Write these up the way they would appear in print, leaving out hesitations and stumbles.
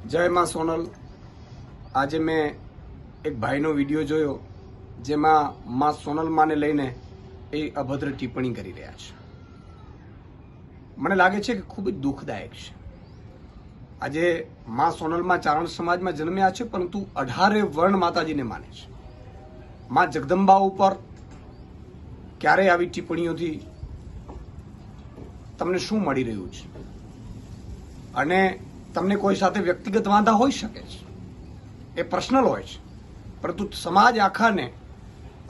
જય માં સોનલ। આજે મેં એક ભાઈનો વિડીયો જોયો જેમાં માં સોનલ માને લઈને એ અભદ્ર ટિપ્પણી કરી રહ્યા છે। મને લાગે છે કે ખૂબ જ દુઃખદાયક છે। આજે માં સોનલમાં ચારણ સમાજમાં જન્મ્યા છે, પરંતુ 18 વર્ણ માતાજીને માને છે। માં જગદંબા ઉપર ક્યારે આવી ટિપ્પણીઓથી તમને શું મળી રહ્યું છે? અને તમને કોઈ સાથે વ્યક્તિગત વાંધા હોઈ શકે છે, એ પર્સનલ હોય છે, પરંતુ સમાજ આખાને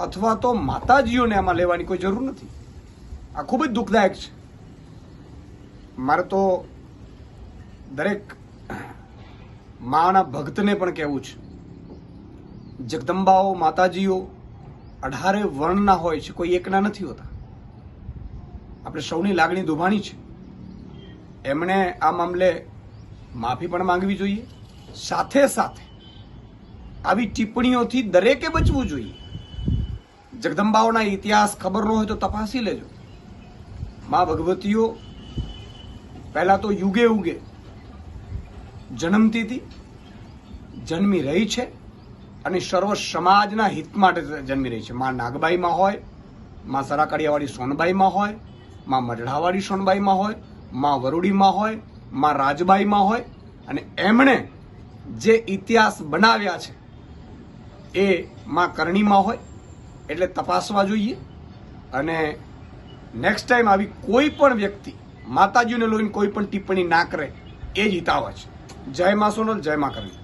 અથવા તો માતાજીઓને આમાં લેવાની કોઈ જરૂર નથી। આ ખૂબ જ દુઃખદાયક છે। મારે તો દરેક માના ભક્તને પણ કહેવું છે, જગદંબાઓ માતાજીઓ 18 વર્ણના હોય છે, કોઈ એકના નથી હોતા। આપણે સૌની લાગણી દુભાણી છે। એમણે આ મામલે માફી પણ માંગવી જોઈએ। સાથે સાથે આવી ટિપ્પણીઓથી દરેકે બચવું જોઈએ। જગદંબાઓના ઇતિહાસ ખબર ન હોય તો તપાસી લેજો। મા ભગવતીઓ પહેલા તો યુગે ઉગે જન્મતી હતી, જન્મી રહી છે અને સર્વ સમાજના હિત માટે જન્મી રહી છે। મા નાગબાઈમાં હોય, મા સરાકડિયાવાળી સોનબાઈમાં હોય, મા મઢડાવાળી સોનબાઈમાં હોય, મા વરુડીમાં હોય, મા રાજબાઈમાં હોય, અને એમણે જે ઇતિહાસ બનાવ્યા છે એ મા કરણીમાં હોય। એટલે તપાસવા જોઈએ। અને નેક્સ્ટ ટાઈમ આવી કોઈ પણ વ્યક્તિ માતાજીને લઈને કોઈ પણ ટિપ્પણી ના કરે એ જ હિતાવ છે। જય મા સોનલ, જય મા કરણી।